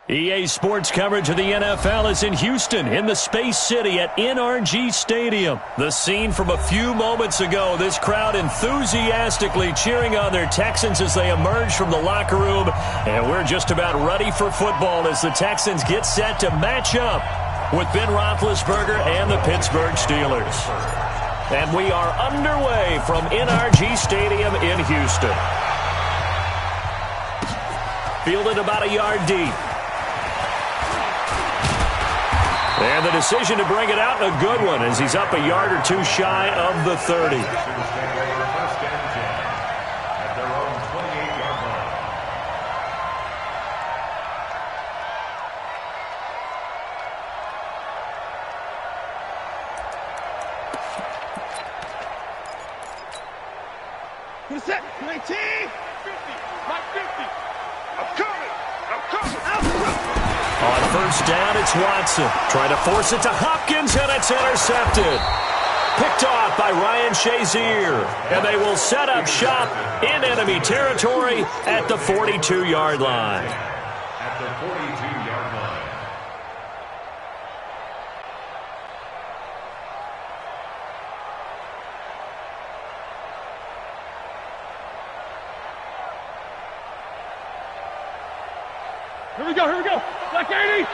EA Sports coverage of the NFL is in Houston, in the Space City at NRG Stadium. The scene from a few moments ago, this crowd enthusiastically cheering on their Texans as they emerge from the locker room. And we're just about ready for football as the Texans get set to match up with Ben Roethlisberger and the Pittsburgh Steelers. And we are underway from NRG Stadium in Houston. Fielded about a yard deep. And the decision to bring it out, a good one, as he's up a yard or two shy of the 30. Who's that? 19! 50! My 50! I'm coming! On first down, it's Watson. Trying to force it to Hopkins, and it's intercepted. Picked off by Ryan Shazier. And they will set up shop in enemy territory at the 42-yard line. At the 42-yard line. Here we go. Black 80! Hey,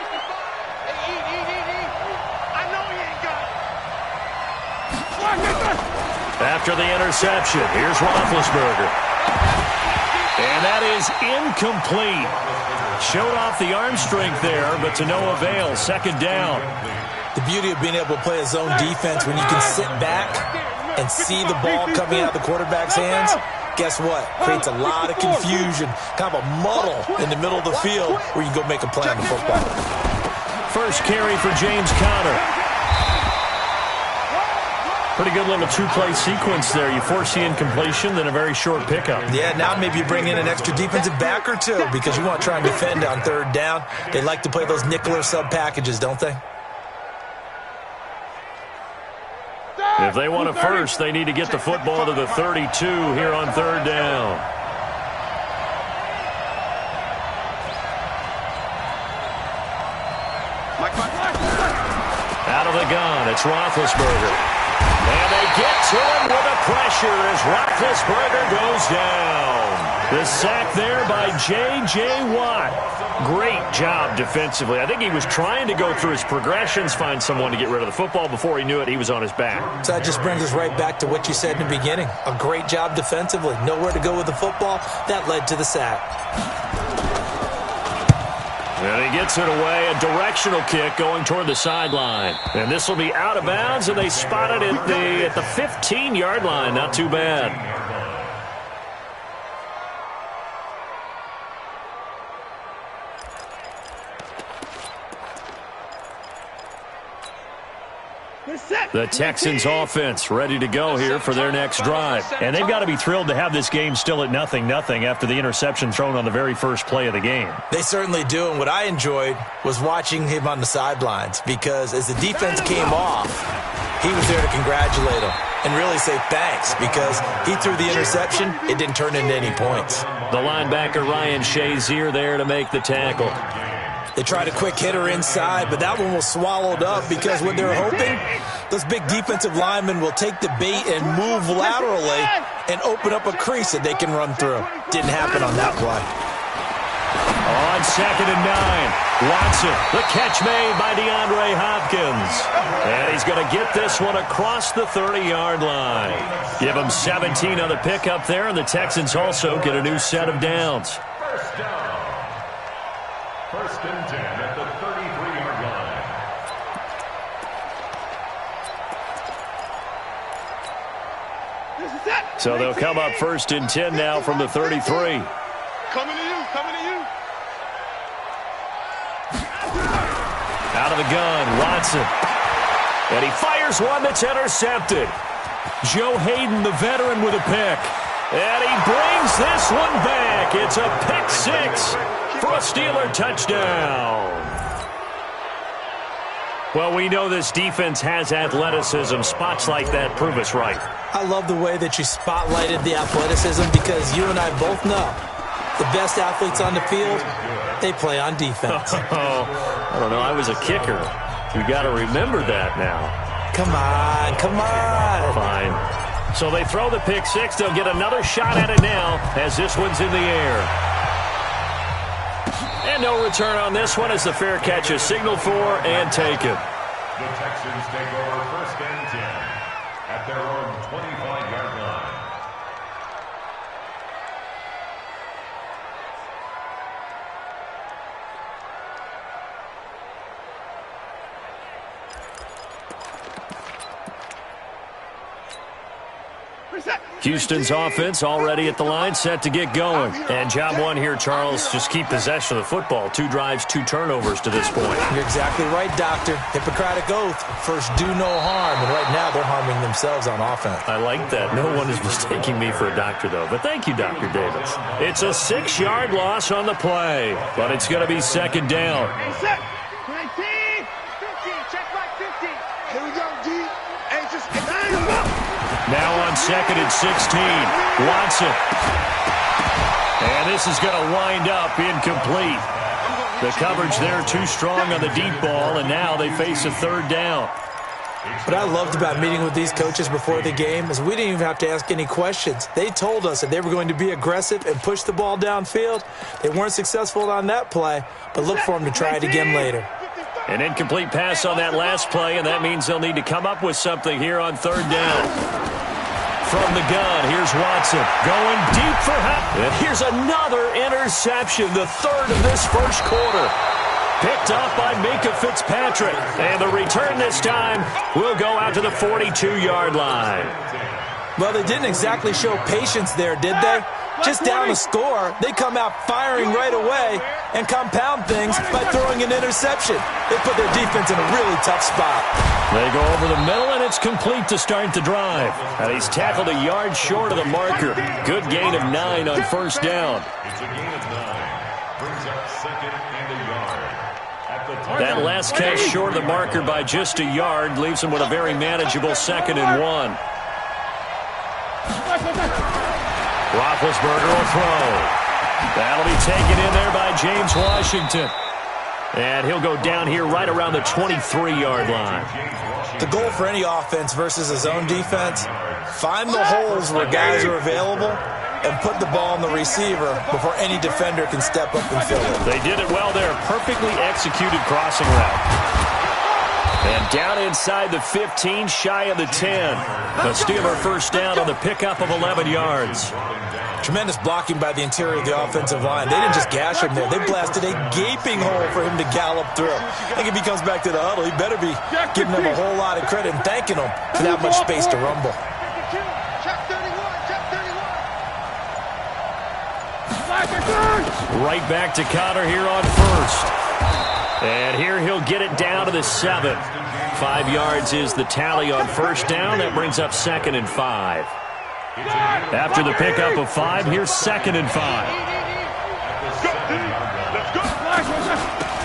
I know he ain't got it. After the interception, here's Roethlisberger. And that is incomplete. Showed off the arm strength there, but to no avail. Second down. The beauty of being able to play a zone defense when you can sit back and see the ball coming out of the quarterback's hands. Guess what? Creates a lot of confusion, kind of a muddle in the middle of the field where you go make a play on the football. First carry for James Conner. Pretty good little two-play sequence there. You force the incompletion, then a very short pickup. Yeah, now maybe you bring in an extra defensive back or two because you want to try and defend on third down. They like to play those nickel or sub packages, don't they? If they want a first, they need to get the football to the 32 here on third down. Out of the gun, it's Roethlisberger. And they get to him with a pressure as Roethlisberger goes down. The sack there by J.J. Watt. Great job defensively. I think he was trying to go through his progressions, find someone to get rid of the football. Before he knew it, he was on his back. So that just brings us right back to what you said in the beginning. A great job defensively. Nowhere to go with the football. That led to the sack. And he gets it away, a directional kick going toward the sideline. And this will be out of bounds, and they spot it at the 15-yard line. Not too bad. The Texans offense ready to go here for their next drive. And they've got to be thrilled to have this game still at 0-0 after the interception thrown on the very first play of the game. They certainly do, and what I enjoyed was watching him on the sidelines because as the defense came off, he was there to congratulate him and really say thanks because he threw the interception. It didn't turn into any points. The linebacker Ryan Shazier there to make the tackle. They tried a quick hitter inside, but that one was swallowed up because what they're hoping, those big defensive linemen will take the bait and move laterally and open up a crease that they can run through. Didn't happen on that play. On 2nd and 9, Watson, the catch made by DeAndre Hopkins. And he's going to get this one across the 30-yard line. Give him 17 on the pickup there, and the Texans also get a new set of downs. First down. First and 10 at the 33-yard line. So they'll come up first and 10 now from the 33. Coming to you. Out of the gun, Watson. And he fires one that's intercepted. Joe Hayden, the veteran, with a pick. And he brings this one back. It's a pick six for a Steeler touchdown. Well, we know this defense has athleticism. Spots like that prove us right. I love the way that you spotlighted the athleticism because you and I both know the best athletes on the field They play on defense. I don't know. I was a kicker. You got to remember that now. Come on, come on. Fine. So they throw the pick six. They'll get another shot at it now as this one's in the air. And no return on this one as the fair catch is signaled for and taken. The Texans take over 1st and 10 at their own 25-yard line. Houston's offense already at the line, set to get going. And job one here, Charles, just keep possession of the football. 2 drives, 2 turnovers to this point. You're exactly right, Doctor. Hippocratic oath. First, do no harm. And right now, they're harming themselves on offense. I like that. No one is mistaking me for a doctor, though. But thank you, Dr. Davis. It's a 6-yard loss on the play. But it's going to be 2nd down. Hey, set. 19. 15. Check right 15. Here we go, D. Hey, just now on 2nd and 16. Watson. And this is going to wind up incomplete. The coverage there too strong on the deep ball, and now they face a 3rd down. What I loved about meeting with these coaches before the game is we didn't even have to ask any questions. They told us that they were going to be aggressive and push the ball downfield. They weren't successful on that play, but look for them to try it again later. An incomplete pass on that last play, and that means they'll need to come up with something here on 3rd down. From the gun, here's Watson going deep for half. And here's another interception, the 3rd of this 1st quarter. Picked off by Minka Fitzpatrick. And the return this time will go out to the 42-yard line. Well, they didn't exactly show patience there, did they? Just down a score, they come out firing right away and compound things by throwing an interception. They put their defense in a really tough spot. They go over the middle, and it's complete to start the drive. And he's tackled a yard short of the marker. Good gain of 9 on 1st down. It's a gain of 9. Brings up 2nd and a yard. At the That last catch short of the marker by just a yard leaves him with a very manageable 2nd and 1. Roethlisberger will throw. That'll be taken in there by James Washington. And he'll go down here right around the 23-yard line. The goal for any offense versus his own defense, find the holes where guys are available and put the ball on the receiver before any defender can step up and fill it. They did it well there. Perfectly executed crossing route. And down inside the 15, shy of the 10. A Steeler 1st down on the pickup of 11 yards. Tremendous blocking by the interior of the offensive line. They didn't just gash him there. They blasted a gaping hole for him to gallop through. I think if he comes back to the huddle, he better be giving them a whole lot of credit and thanking them for that much space to rumble. Right back to Connor here on 1st. And here he'll get it down to the 7. 5 yards is the tally on 1st down. That brings up 2nd and 5. After the pickup of 5, here's 2nd and 5.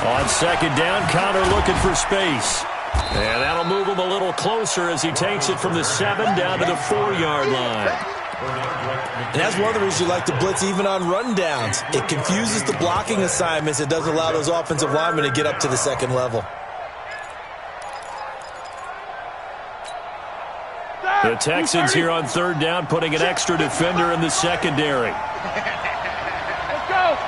On 2nd down, Connor looking for space. And that'll move him a little closer as he takes it from the 7 down to the 4-yard line. And that's one of the reasons you like to blitz even on rundowns. It confuses the blocking assignments. It doesn't allow those offensive linemen to get up to the 2nd level. The Texans here on 3rd down putting an extra defender in the secondary. Let's go.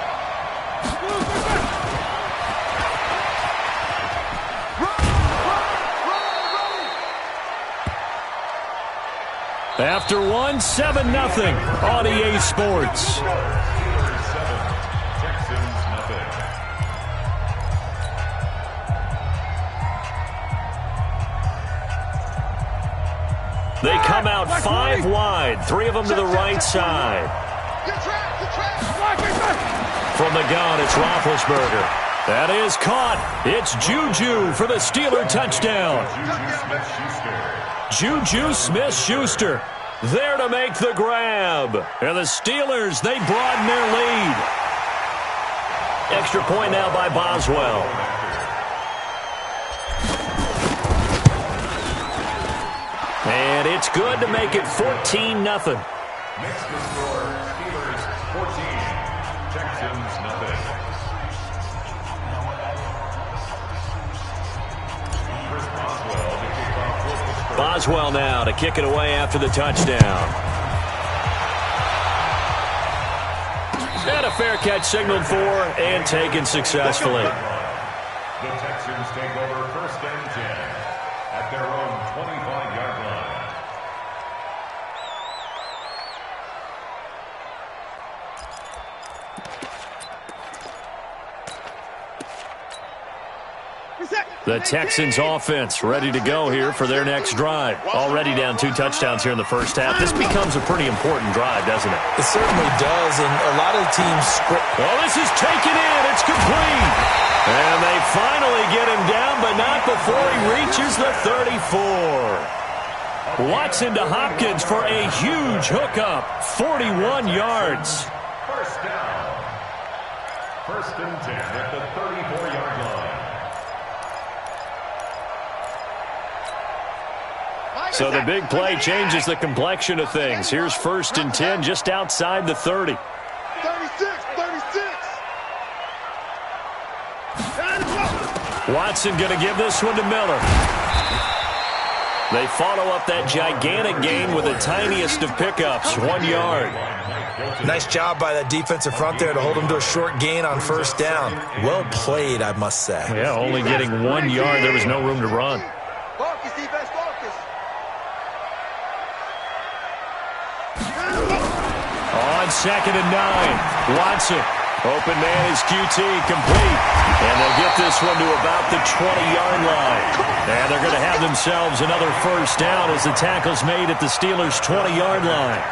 After 1, 7-0 on EA Sports. They come out 5 wide, 3 of them to the right side. From the gun, it's Roethlisberger. That is caught. It's Juju for the Steeler touchdown. Juju Smith-Schuster there to make the grab. And the Steelers, they broaden their lead. Extra point now by Boswell. And it's good to make it 14-0. Next to score, Steelers 14, Texans 0. Boswell now to kick it away after the touchdown. And a fair catch signaled for and taken successfully. The Texans take over 1st and 10 at their own 25-yard line. The Texans offense ready to go here for their next drive. Already down 2 touchdowns here in the first half. This becomes a pretty important drive, doesn't it? It certainly does, and a lot of the teams script. Well, this is taken in. It's complete. And they finally get him down, but not before he reaches the 34. Watson to Hopkins for a huge hookup. 41 yards. First down. 1st and 10 at the 34-yard line. So the big play changes the complexion of things. Here's 1st and 10 just outside the 30. 36. Watson going to give this one to Miller. They follow up that gigantic gain with the tiniest of pickups, 1 yard. Nice job by that defensive front there to hold him to a short gain on 1st down. Well played, I must say. Yeah, only getting 1 yard. There was no room to run. Focus, defense, focus. On 2nd and 9, Watson. Open man is QT, complete. And they'll get this one to about the 20-yard line. And they're going to have themselves another 1st down as the tackle's made at the Steelers' 20-yard line.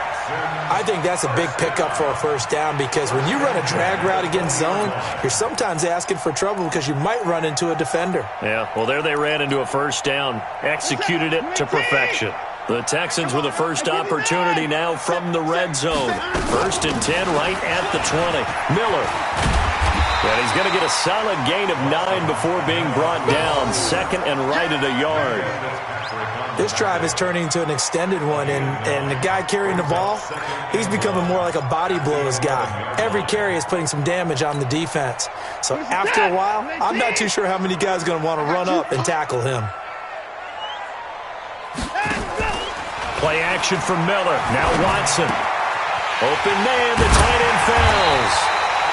I think that's a big pickup for a 1st down because when you run a drag route against zone, you're sometimes asking for trouble because you might run into a defender. Yeah, well, there they ran into a 1st down, executed it to perfection. The Texans with a first opportunity now from the red zone. 1st and 10 right at the 20. Miller. And he's going to get a solid gain of 9 before being brought down. 2nd and right at a yard. This drive is turning into an extended one, and the guy carrying the ball, he's becoming more like a body blows guy. Every carry is putting some damage on the defense. So after a while, I'm not too sure how many guys are going to want to run up and tackle him. Play action from Miller. Now Watson. Open man, the tight end falls.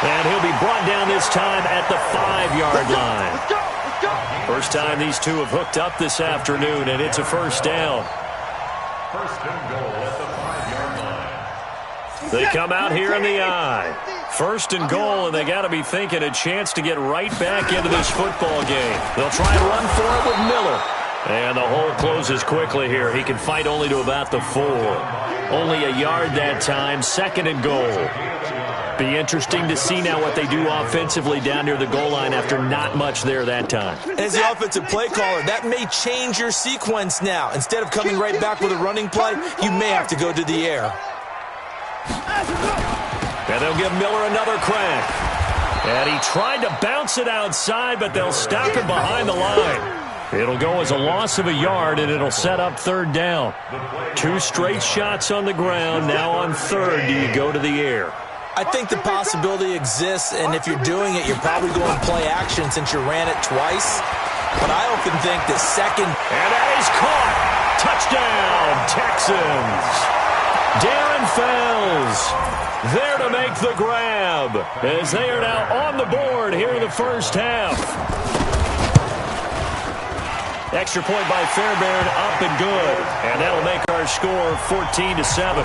And he'll be brought down this time at the 5-yard line. First time these two have hooked up this afternoon, and it's a 1st down. 1st and goal at the 5-yard line. They come out here in the eye. 1st and goal, and they got to be thinking a chance to get right back into this football game. They'll try and run for it with Miller. And the hole closes quickly here. He can fight only to about the 4. Only a yard that time. 2nd and goal. Be interesting to see now what they do offensively down near the goal line after not much there that time. As the offensive play caller, that may change your sequence now. Instead of coming right back with a running play, you may have to go to the air. And they'll give Miller another crack. And he tried to bounce it outside, but they'll stop him behind the line. It'll go as a loss of a yard, and it'll set up 3rd down. 2 straight shots on the ground. Now on 3rd, do you go to the air? I think the possibility exists, and if you're doing it, you're probably going play action since you ran it twice. But I often think that 2nd... And that is caught. Touchdown, Texans. Darren Fells there to make the grab as they are now on the board here in the 1st half. Extra point by Fairbairn, up and good. And that'll make our score 14-7.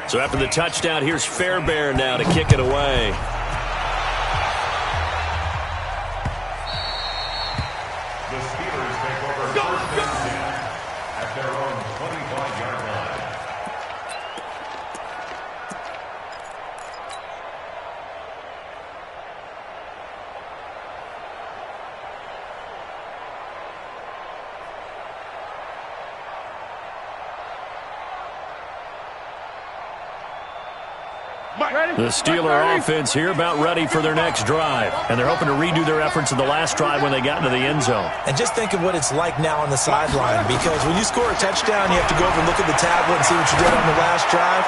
So after the touchdown, here's Fairbairn now to kick it away. The Steelers take over 1st and 10 at their own 25-yard line. The Steeler offense here about ready for their next drive. And they're hoping to redo their efforts in the last drive when they got into the end zone. And just think of what it's like now on the sideline, because when you score a touchdown, you have to go over and look at the tablet and see what you did on the last drive.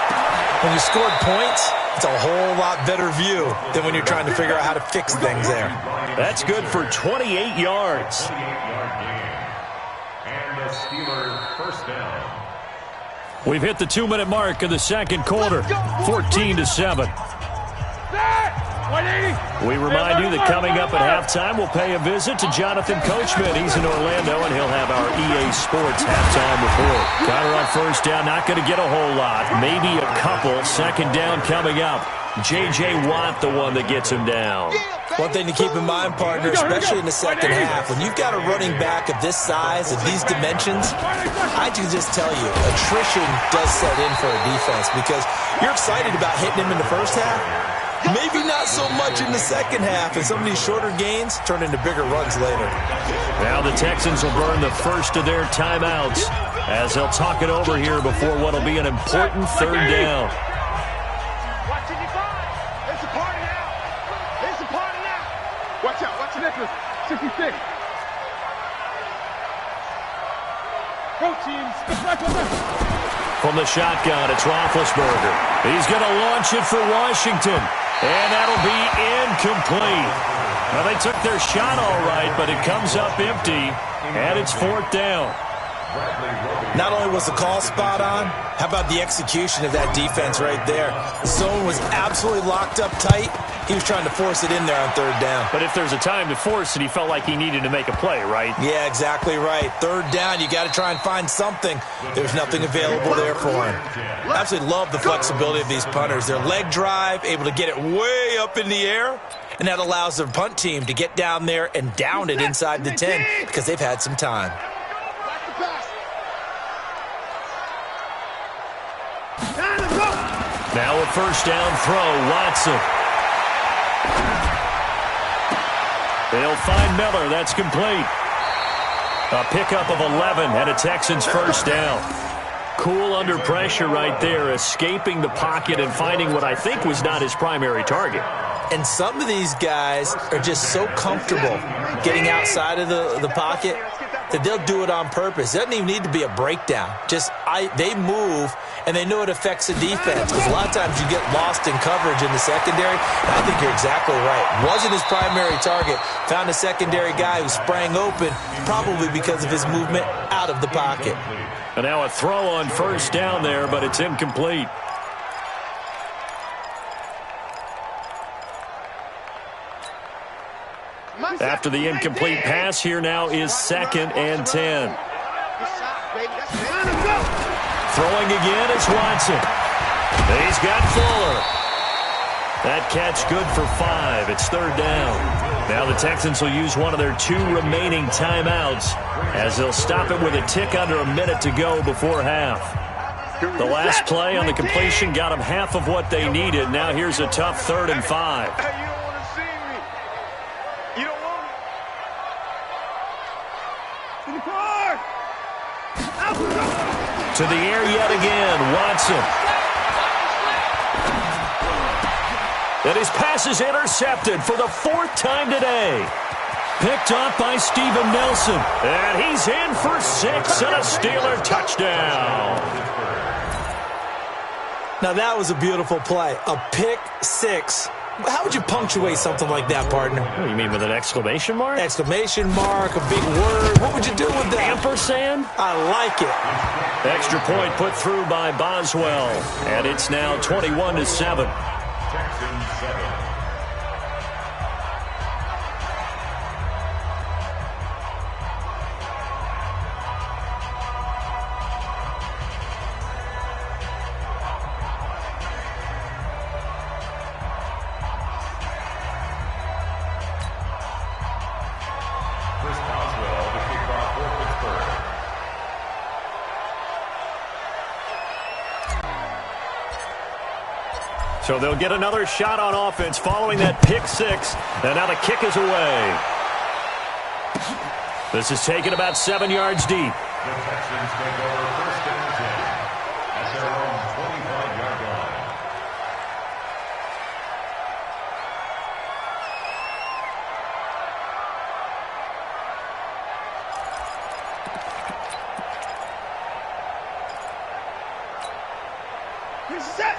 When you scored points, it's a whole lot better view than when you're trying to figure out how to fix things there. That's good for 28 yards. And the Steelers first down. We've hit the 2-minute mark in the second quarter, 14-7. We remind you that coming up at halftime, we'll pay a visit to Jonathan Coachman. He's in Orlando, and he'll have our EA Sports halftime report. Connor on first down, not going to get a whole lot, maybe a couple. Second down coming up. J.J. Watt, the one that gets him down. One thing to keep in mind, partner, especially in the second half, when you've got a running back of this size, of these dimensions, I can just tell you, attrition does set in for a defense, because you're excited about hitting him in the first half, maybe not so much in the second half, and some of these shorter gains turn into bigger runs later. Now the Texans will burn the first of their timeouts as they'll talk it over here before what will be an important third down. Watch out, watch it, Nicholas. 66. Go, teams. From the shotgun, it's Roethlisberger. He's going to launch it for Washington, and that'll be incomplete. Well, they took their shot all right, but it comes up empty, and it's fourth down. Not only was the call spot on, how about the execution of that defense right there? The zone was absolutely locked up tight. He was trying to force it in there on third down. But if there's a time to force it, he felt like he needed to make a play, right? Yeah, exactly right. Third down, you got to try and find something. There's nothing available there for him. I absolutely love the flexibility of these punters. Their leg drive, able to get it way up in the air, and that allows their punt team to get down there and down it inside the 10 because they've had some time. Now a first down throw, Watson. They'll find Miller. That's complete. A pickup of 11 and a Texans first down. Cool under pressure right there, escaping the pocket and finding what I think was not his primary target. And some of these guys are just so comfortable getting outside of the pocket that they'll do it on purpose. It doesn't even need to be a breakdown. They move, and they know it affects the defense. Because a lot of times you get lost in coverage in the secondary. And I think you're exactly right. Wasn't his primary target. Found a secondary guy who sprang open, probably because of his movement out of the pocket. And now a throw on first down there, but it's incomplete. After the incomplete pass, here now is 2nd and 10. Throwing again is Watson. He's got Fuller. That catch good for 5. It's third down. Now the Texans will use one of their 2 remaining timeouts as they'll stop it with a tick under a minute to go before half. The last play on the completion got them half of what they needed. Now here's a tough 3rd and 5. To the air yet again, Watson. And his pass is intercepted for the 4th time today. Picked off by Steven Nelson. And he's in for 6 and a Steeler touchdown. Now that was a beautiful play. A pick 6. How would you punctuate something like that, partner? What, you mean with an exclamation mark? Exclamation mark, a big word. What would you do with that? Ampersand? I like it. Extra point put through by Boswell. And it's now 21-7. Texans 7. So they'll get another shot on offense following that pick 6. And now the kick is away. This is taken about 7 yards deep. The Texans take over first and 10 at their own 25-yard line.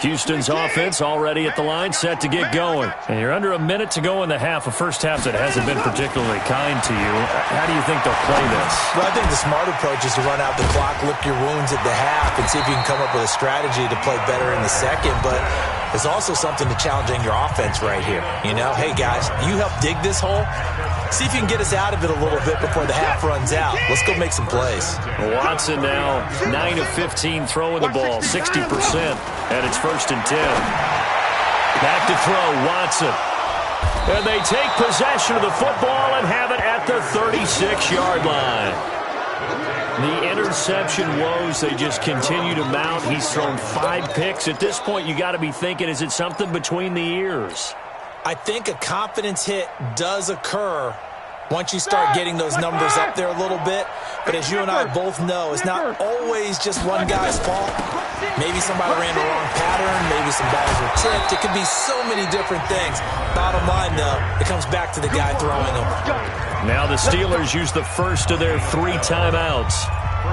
Houston's offense already at the line, set to get going. And you're under a minute to go in the half, a first half that hasn't been particularly kind to you. How do you think they'll play this? Well, I think the smart approach is to run out the clock, lick your wounds at the half, and see if you can come up with a strategy to play better in the second. But there's also something to challenging your offense right here. You know, hey, guys, you help dig this hole. See if you can get us out of it a little bit before the half runs out. Let's go make some plays. Watson now 9 of 15 throwing the ball, 60%. And it's 1st and 10. Back to throw, Watson. And they take possession of the football and have it at the 36-yard line. The interception woes, they just continue to mount. He's thrown 5 picks. At this point, you got to be thinking, is it something between the ears? I think a confidence hit does occur once you start getting those numbers up there a little bit. But as you and I both know, it's not always just one guy's fault. Maybe somebody ran the wrong pattern. Maybe some balls were tipped. It could be so many different things. Bottom line, though, it comes back to the guy throwing them. Now the Steelers use the first of their 3 timeouts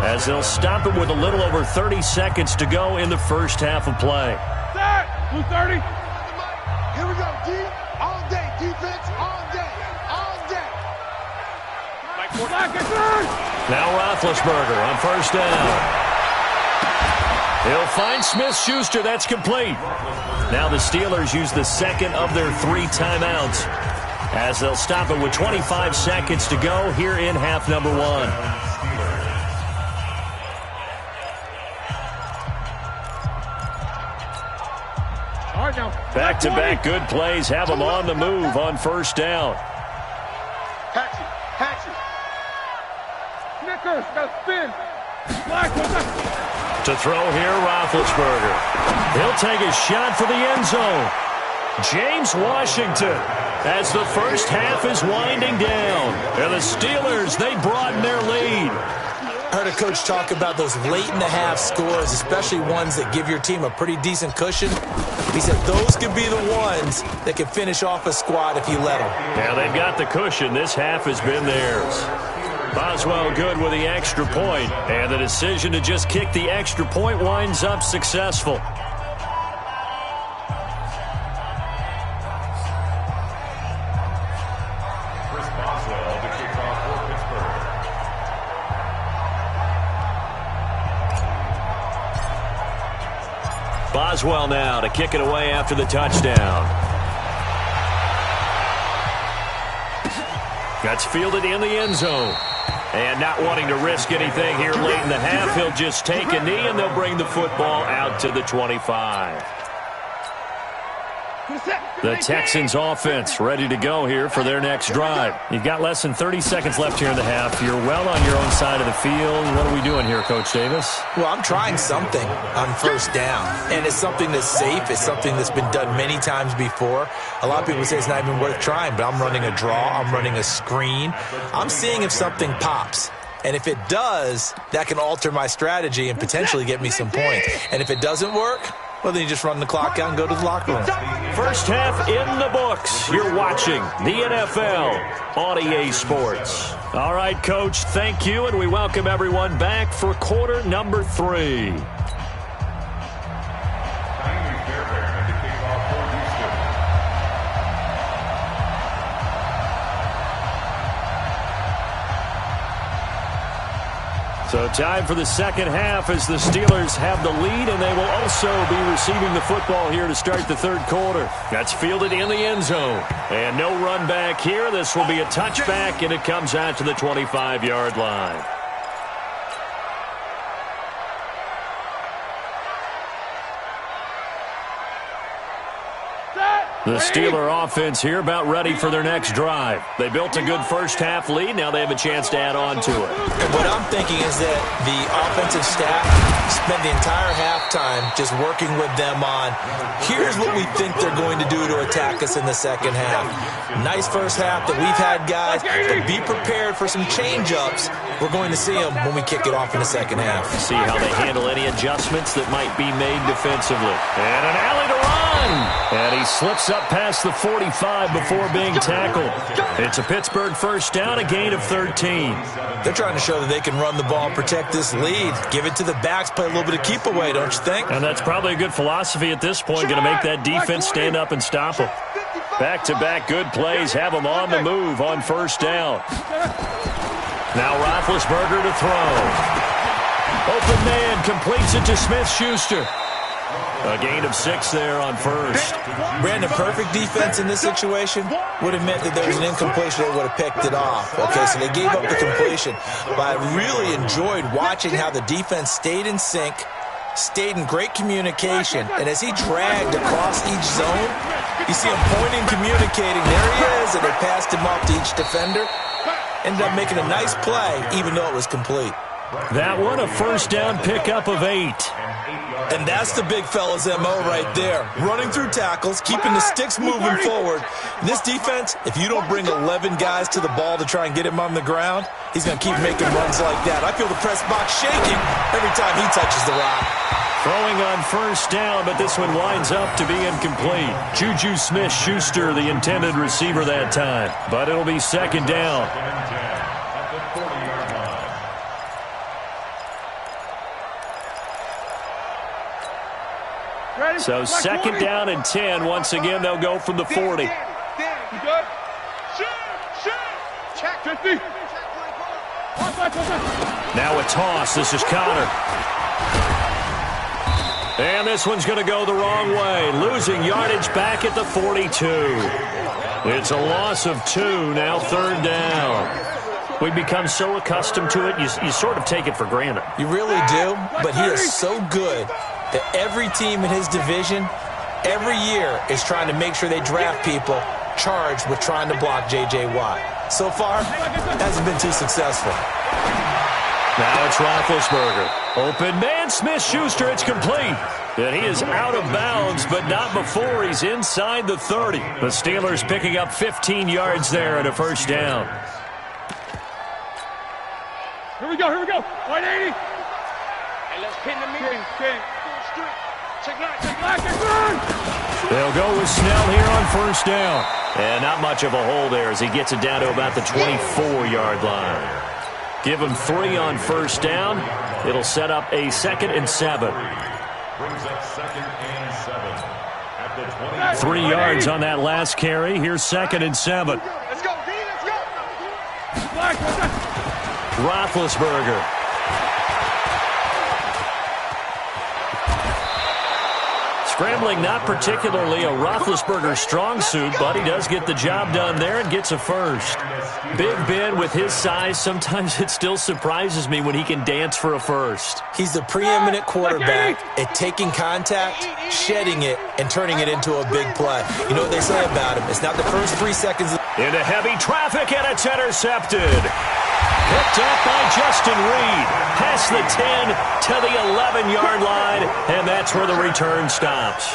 as they'll stop it with a little over 30 seconds to go in the first half of play. Set! 2:30. Here we go, D. All day. Defense all day. All day. Now Roethlisberger on first down. He'll find Smith-Schuster. That's complete. Now the Steelers use the second of their 3 timeouts as they'll stop it with 25 seconds to go here in half number 1. Back-to-back good plays have them on the move on first down. Hatch it. Snickers, got spin. To throw here, Roethlisberger. He'll take a shot for the end zone. James Washington, as the first half is winding down. And the Steelers, they broaden their lead. I heard a coach talk about those late-in-the-half scores, especially ones that give your team a pretty decent cushion. He said those could be the ones that can finish off a squad if you let them. Yeah, they've got the cushion. This half has been theirs. Boswell good with the extra point, and the decision to just kick the extra point winds up successful. Boswell now to kick it away after the touchdown. That's fielded in the end zone. And not wanting to risk anything here late in the half, he'll just take a knee and they'll bring the football out to the 25. The Texans offense ready to go here for their next drive. You've got less than 30 seconds left here in the half. You're well on your own side of the field. What are we doing here, Coach Davis? Well, I'm trying something on first down, and it's something that's safe. It's something that's been done many times before. A lot of people say it's not even worth trying, but I'm running a draw. I'm running a screen. I'm seeing if something pops. And if it does, that can alter my strategy and potentially get me some points. And if it doesn't work, well, then you just run the clock out and go to the locker room. First half in the books. You're watching the NFL on EA Sports. All right, Coach, thank you, and we welcome everyone back for quarter number 3. So time for the second half as the Steelers have the lead, and they will also be receiving the football here to start the third quarter. That's fielded in the end zone. And no run back here. This will be a touchback, and it comes out to the 25-yard line. The Steeler offense here about ready for their next drive. They built a good first half lead. Now they have a chance to add on to it. And what I'm thinking is that the offensive staff spent the entire halftime just working with them on, here's what we think they're going to do to attack us in the second half. Nice first half that we've had, guys, but be prepared for some change-ups. We're going to see them when we kick it off in the second half. See how they handle any adjustments that might be made defensively. And an alley to run. And he he slips up past the 45 before being tackled. It's a Pittsburgh first down, a gain of 13. They're trying to show that they can run the ball and protect this lead. Give it to the backs, play a little bit of keep away, don't you think? And that's probably a good philosophy at this point, going to make that defense stand up and stop them. Back-to-back good plays have them on the move on first down. Now Roethlisberger to throw. Open man completes it to Smith-Schuster. A gain of 6 there on first. Brandon, perfect defense in this situation would have meant that there was an incompletion. They would have picked it off. Okay, so they gave up the completion. But I really enjoyed watching how the defense stayed in sync, stayed in great communication, and as he dragged across each zone, you see him pointing, communicating. There he is, and they passed him off to each defender. Ended up making a nice play, even though it was complete. That one, a first down pickup of 8. And that's the big fella's MO right there. Running through tackles, keeping the sticks moving forward. This defense, if you don't bring 11 guys to the ball to try and get him on the ground, he's going to keep making runs like that. I feel the press box shaking every time he touches the rock. Throwing on first down, but this one winds up to be incomplete. Juju Smith-Schuster, the intended receiver that time. But it'll be second down. So second down and 10. Once again, they'll go from the 40. Now a toss. This is Connor. And this one's going to go the wrong way. Losing yardage back at the 42. It's a loss of 2. Now third down. We've become so accustomed to it, you sort of take it for granted. You really do, but he is so good that every team in his division, every year, is trying to make sure they draft people charged with trying to block J.J. Watt. So far, hasn't been too successful. Now it's Roethlisberger. Open man, Smith-Schuster, it's complete. And he is out of bounds, but not before he's inside the 30. The Steelers picking up 15 yards there and a first down. Here we go, 180. Hey, let's pin the meeting. They'll go with Snell here on first down. And not much of a hole there as he gets it down to about the 24-yard line. Give him 3 on first down. It'll set up a 2nd and 7. Brings up 2nd and 7 at the 20. 3 yards on that last carry. Here's 2nd and 7. Let's go, D, let's go. Roethlisberger. Scrambling, not particularly a Roethlisberger strong suit, but he does get the job done there and gets a first. Big Ben, with his size, sometimes it still surprises me when he can dance for a first. He's the preeminent quarterback at taking contact, shedding it, and turning it into a big play. You know what they say about him? It's not the first 3 seconds. Into heavy traffic, and it's intercepted. Picked up by Justin Reed. Past the 10 to the 11-yard line, and that's where the return stops.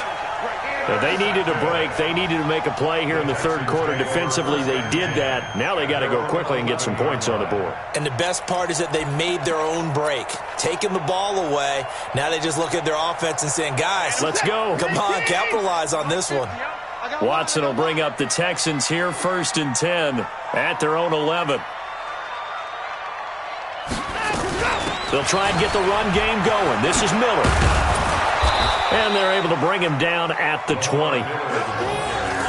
Now, they needed a break. They needed to make a play here in the third quarter. Defensively, they did that. Now they got to go quickly and get some points on the board. And the best part is that they made their own break. Taking the ball away. Now they just look at their offense and saying, guys, let's go. Come on, capitalize on this one. Watson will bring up the Texans here, 1st and 10 at their own 11. They'll try and get the run game going. This is Miller. And they're able to bring him down at the 20.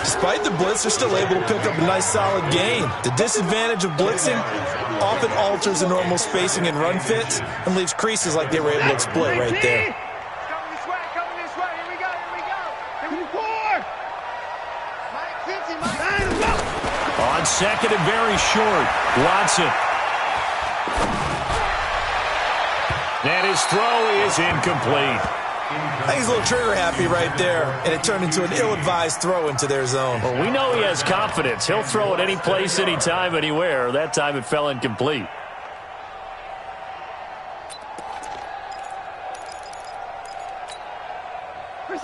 Despite the blitz, they're still able to pick up a nice, solid gain. The disadvantage of blitzing often alters the normal spacing and run fits and leaves creases like they were able to exploit right there. Coming this way. Here we go. Here we go. On 2nd and very short, Watson. And his throw is incomplete. I think he's a little trigger happy right there, and it turned into an ill-advised throw into their zone. Well, we know he has confidence. He'll throw it any place, anytime, anywhere. That time it fell incomplete.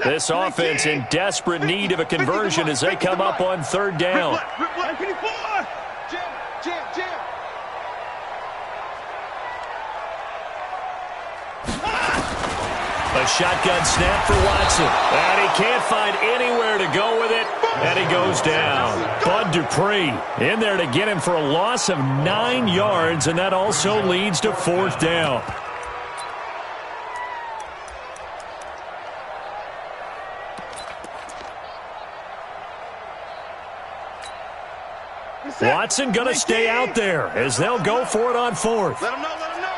This offense in desperate need of a conversion as they come up on third down. A shotgun snap for Watson. And he can't find anywhere to go with it. And he goes down. Bud Dupree in there to get him for a loss of 9 yards. And that also leads to 4th down. Watson going to stay out there as they'll go for it on 4th. Let him know, let him know.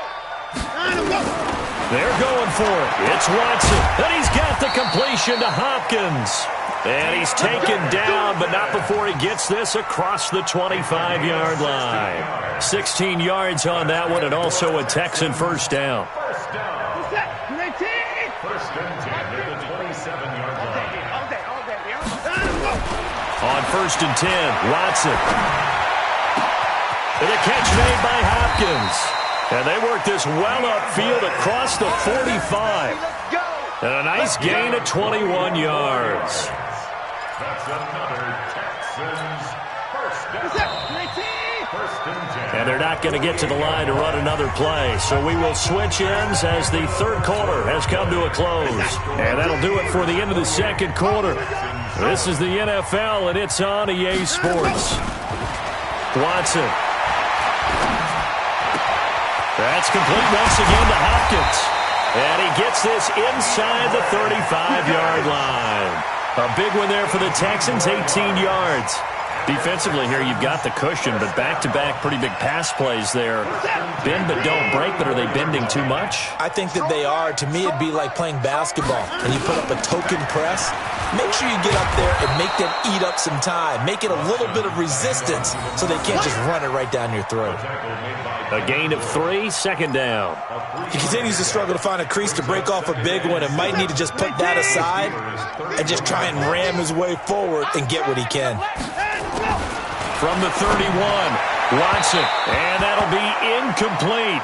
They're going for it. It's Watson. And he's got the completion to Hopkins. And he's taken down, but not before he gets this across the 25-yard line. 16 yards on that one, and also a Texan 1st down. First and 10 at the 27-yard line. On 1st and 10, Watson. And a catch made by Hopkins. And they work this well upfield across the 45. And a nice gain of 21 yards. That's another Texans first down. First and 10. And they're not going to get to the line to run another play. So we will switch ends as the 3rd quarter has come to a close. And that'll do it for the end of the 2nd quarter. This is the NFL, and it's on EA Sports. Watson. That's complete once again to Hopkins. And he gets this inside the 35-yard line. A big one there for the Texans, 18 yards. Defensively here, you've got the cushion, but back-to-back pretty big pass plays there. Bend but don't break, but are they bending too much? I think that they are. To me, it'd be like playing basketball, and you put up a token press. Make sure you get up there and make them eat up some time. Make it a little bit of resistance so they can't just run it right down your throat. A gain of 3, 2nd down. He continues to struggle to find a crease to break off a big one and might need to just put that aside and just try and ram his way forward and get what he can. From the 31, Watson, and that'll be incomplete.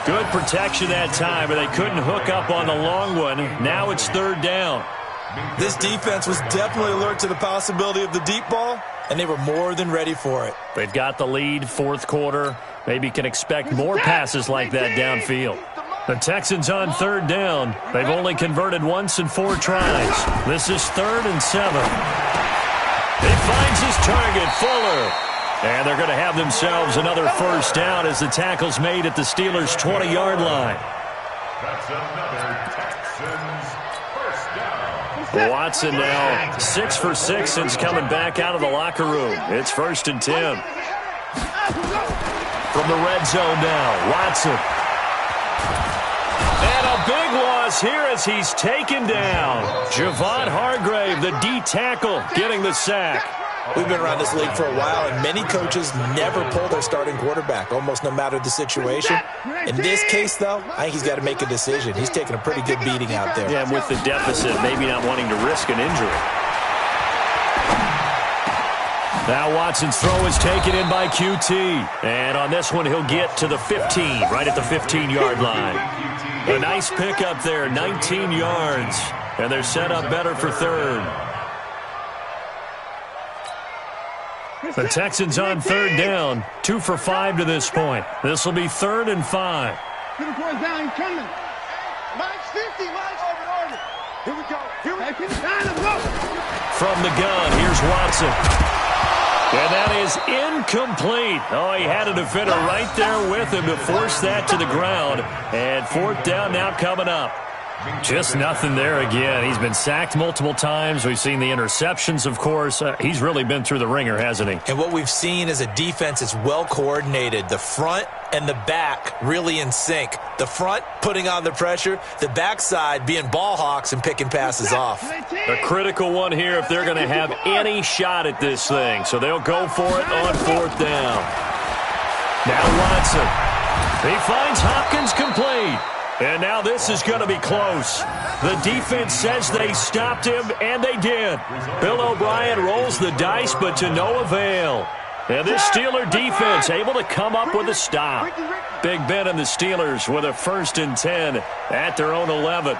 Good protection that time, but they couldn't hook up on the long one. Now it's 3rd down. This defense was definitely alert to the possibility of the deep ball, and they were more than ready for it. They've got the lead, 4th quarter. Maybe can expect more passes like that downfield. The Texans on 3rd down. They've only converted once in 4 tries. This is 3rd and 7. He finds his target, Fuller. And they're going to have themselves another 1st down as the tackle's made at the Steelers' 20-yard line. That's another Texans first down. Watson now 6 for 6 since coming back out of the locker room. It's 1st and 10. From the red zone now, Watson. And a big loss here as he's taken down. Javon Hargrave, the D tackle, getting the sack. We've been around this league for a while, and many coaches never pull their starting quarterback, almost no matter the situation. In this case, though, I think he's got to make a decision. He's taking a pretty good beating out there. Yeah, and with the deficit, maybe not wanting to risk an injury. Now Watson's throw is taken in by QT. And on this one, he'll get to the 15, right at the 15-yard line. A nice pickup there, 19 yards. And they're set up better for 3rd. The Texans on 3rd down, 2 for 5 to this point. This will be 3rd and 5. Down, coming. Mike's 50, Mike's over. Here we go. Here we go. From the gun, here's Watson. And that is incomplete. Oh, he had a defender right there with him to force that to the ground. And 4th down now coming up. Just nothing there again. He's been sacked multiple times. We've seen the interceptions, of course. He's really been through the ringer, hasn't he? And what we've seen is a defense that's well coordinated. The front and the back really in sync. The front putting on the pressure, the backside being ball hawks and picking passes off. A critical one here if they're going to have any shot at this thing. So they'll go for it on 4th down. Now Watson. He finds Hopkins complete. And now this is going to be close. The defense says they stopped him, and they did. Bill O'Brien rolls the dice, but to no avail. And this Steeler defense able to come up with a stop. Big Ben and the Steelers with a 1st and 10 at their own 11.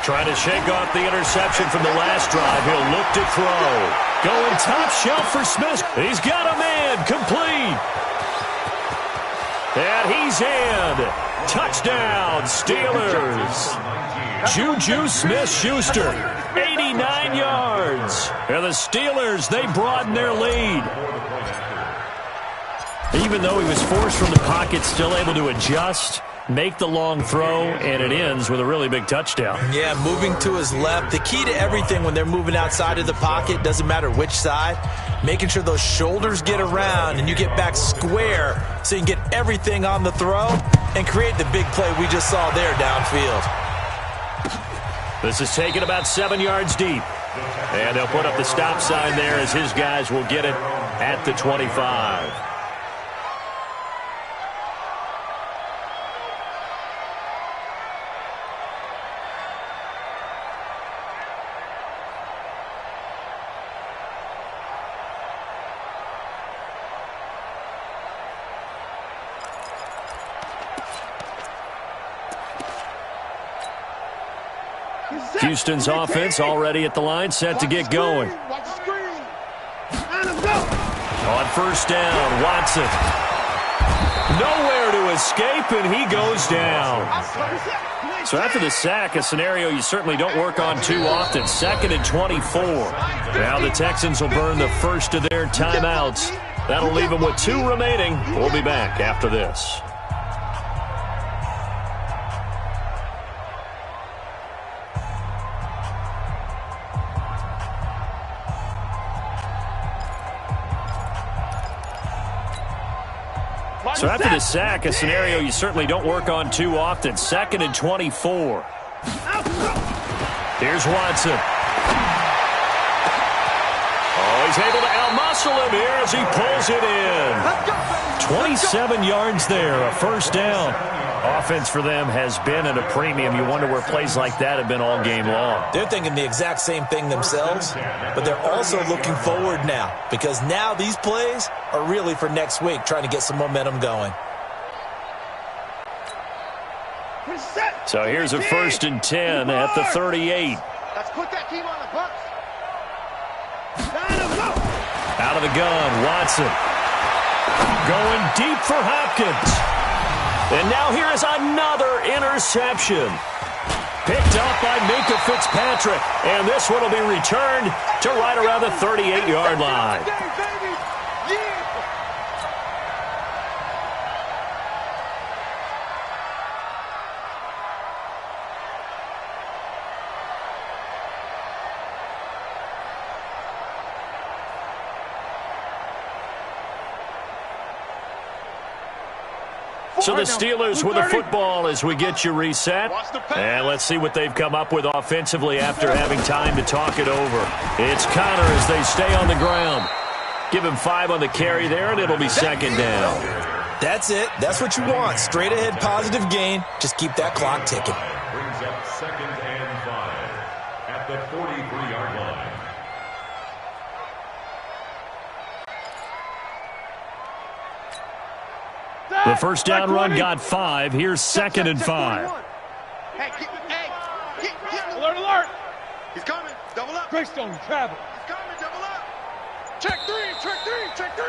Trying to shake off the interception from the last drive. He'll look to throw. Going top shelf for Smith. He's got a man complete. And he's in. Touchdown, Steelers. Juju Smith-Schuster, 89 yards. And the Steelers, they broaden their lead. Even though he was forced from the pocket, still able to adjust, make the long throw, and it ends with a really big touchdown. Yeah, moving to his left. The key to everything when they're moving outside of the pocket, doesn't matter which side, making sure those shoulders get around and you get back square so you can get everything on the throw and create the big play we just saw there downfield. This is taken about 7 yards deep. And they'll put up the stop sign there as his guys will get it at the 25. Houston's offense already at the line, set to get going. On first down, Watson. Nowhere to escape, and he goes down. So after the sack, a scenario you certainly don't work on too often. 2nd and 24. Now the Texans will burn the first of their timeouts. That'll leave them with 2 remaining. We'll be back after this. So after the sack, a scenario you certainly don't work on too often. 2nd and 24. Here's Watson. Oh, he's able to outmuscle him here as he pulls it in. 27 yards there, a first down. Offense for them has been at a premium. You wonder where plays like that have been all game long. They're thinking the exact same thing themselves, but they're also looking forward now because now these plays are really for next week, trying to get some momentum going. So here's a 1st and 10 at the 38. Let's put that team on the bus. Out of the gun, Watson. Going deep for Hopkins. And now here is another interception. Picked up by Minkah Fitzpatrick. And this one will be returned to right around the 38-yard line. So the Steelers with the football as we get you reset. And let's see what they've come up with offensively after having time to talk it over. It's Connor as they stay on the ground. Give him 5 on the carry there, and it'll be 2nd down. That's it. That's what you want. Straight ahead positive gain. Just keep that clock ticking. Brings up 2nd and 5 at the 43-yard line. The first down run got 5. Here's 2nd and 5. Hey, Alert, alert. he's coming. Double up. Greystone travel. He's coming. Double up. Check 3. Check 3. Check 3.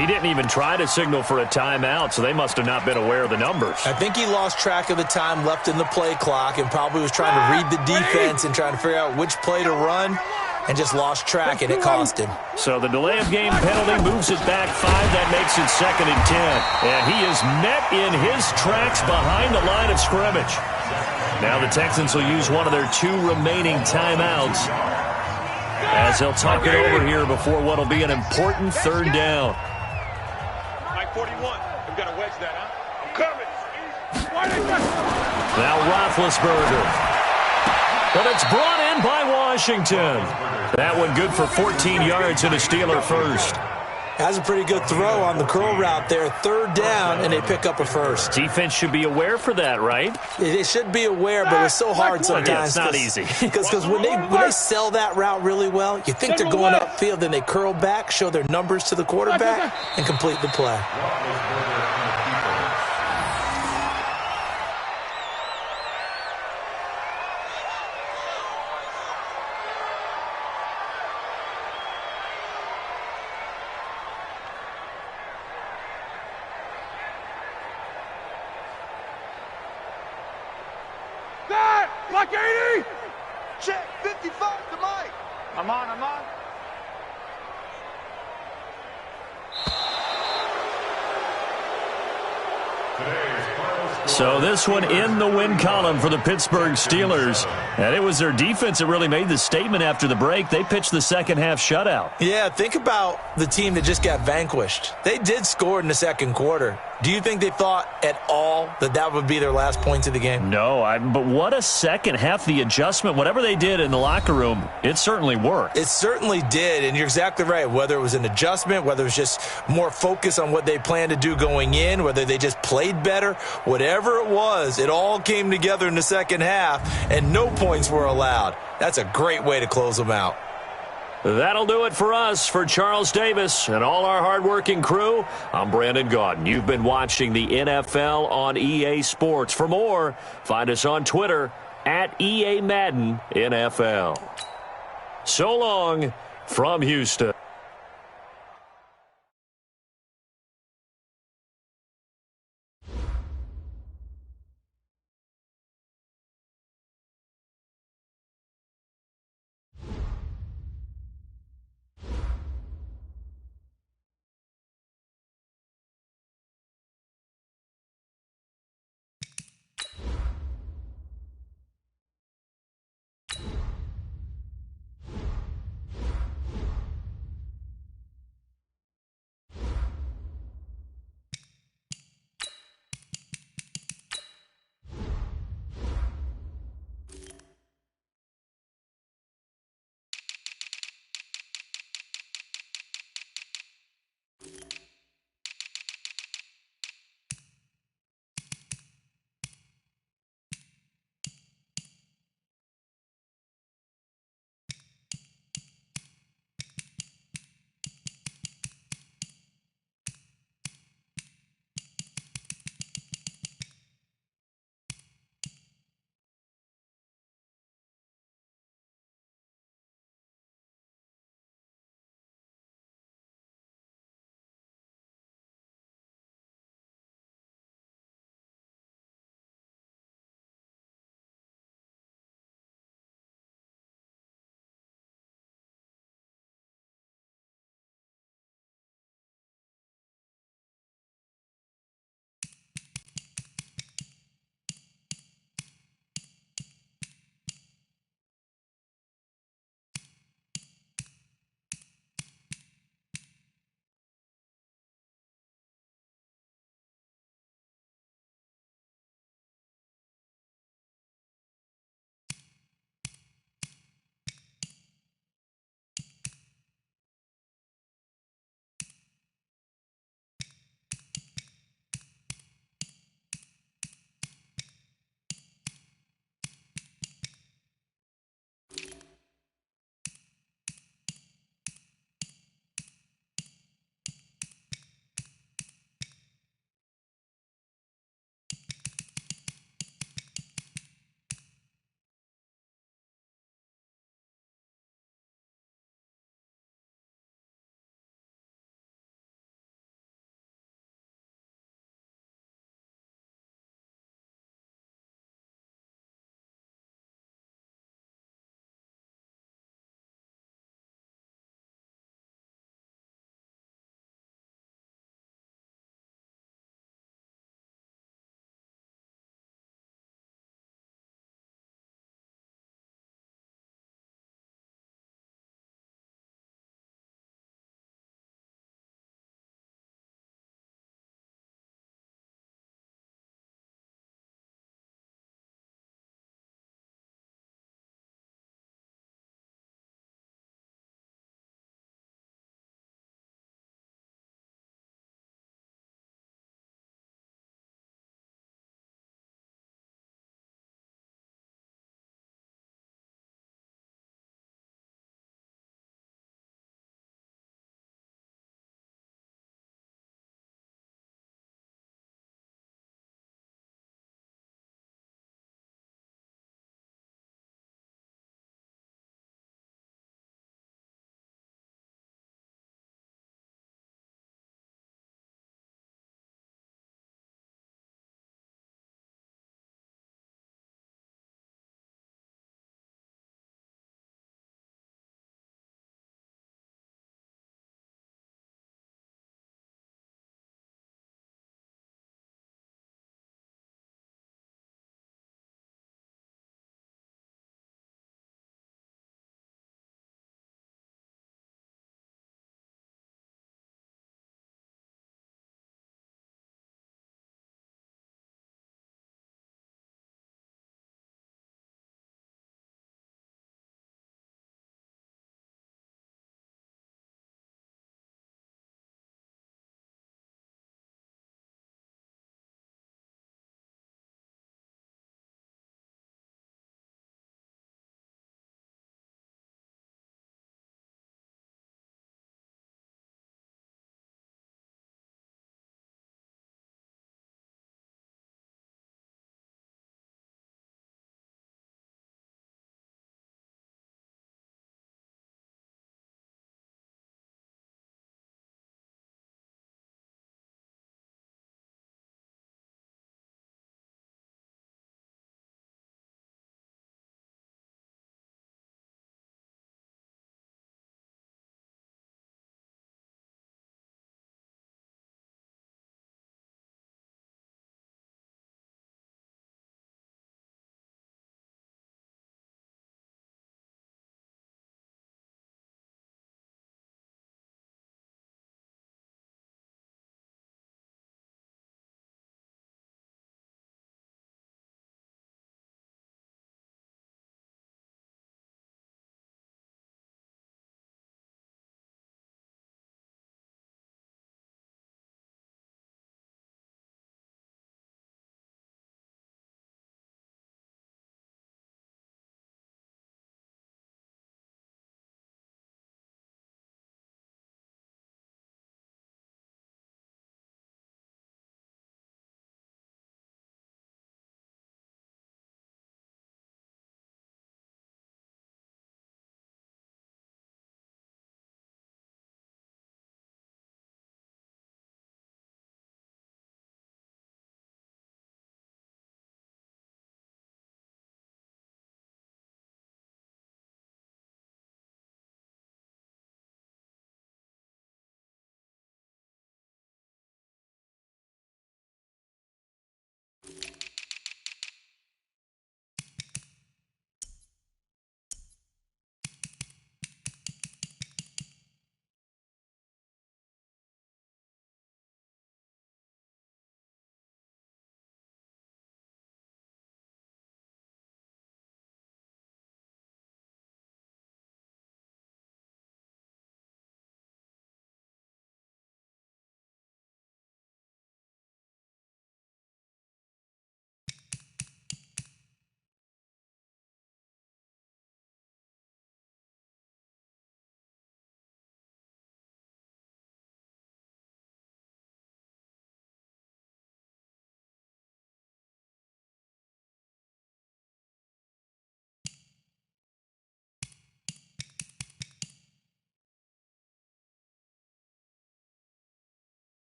He didn't even try to signal for a timeout, so they must have not been aware of the numbers. I think he lost track of the time left in the play clock and probably was trying to read the defense and trying to figure out which play to run and just lost track, and it cost him. So the delay of game penalty moves it back 5. That makes it 2nd and 10. And he is met in his tracks behind the line of scrimmage. Now the Texans will use one of their 2 remaining timeouts as they'll talk it over here before what will be an important 3rd down. Mike 41. We've got to wedge that, huh? I'm coming. Now Roethlisberger. But it's brought in by Washington. That one good for 14 yards and a Steeler first. Has a pretty good throw on the curl route there. 3rd down, and they pick up a first. Defense should be aware for that, right? They should be aware, but it's so hard sometimes. Yeah, it's not easy. Because when they sell that route really well, you think they're going upfield, then they curl back, show their numbers to the quarterback, and complete the play. Block 80. Check 55 to Mike. I'm on. So this one in the win column for the Pittsburgh Steelers. And it was their defense that really made the statement after the break. They pitched the second half shutout. Yeah, think about the team that just got vanquished. They did score in the second quarter. Do you think they thought at all that that would be their last points of the game? No, but what a second half. The adjustment, whatever they did in the locker room, it certainly worked. It certainly did, and you're exactly right. Whether it was an adjustment, whether it was just more focus on what they planned to do going in, whether they just played better, whatever it was, it all came together in the second half, and no points were allowed. That's a great way to close them out. That'll do it for us. For Charles Davis and all our hardworking crew, I'm Brandon Gaudin. You've been watching the NFL on EA Sports. For more, find us on Twitter at EA Madden NFL. So long from Houston.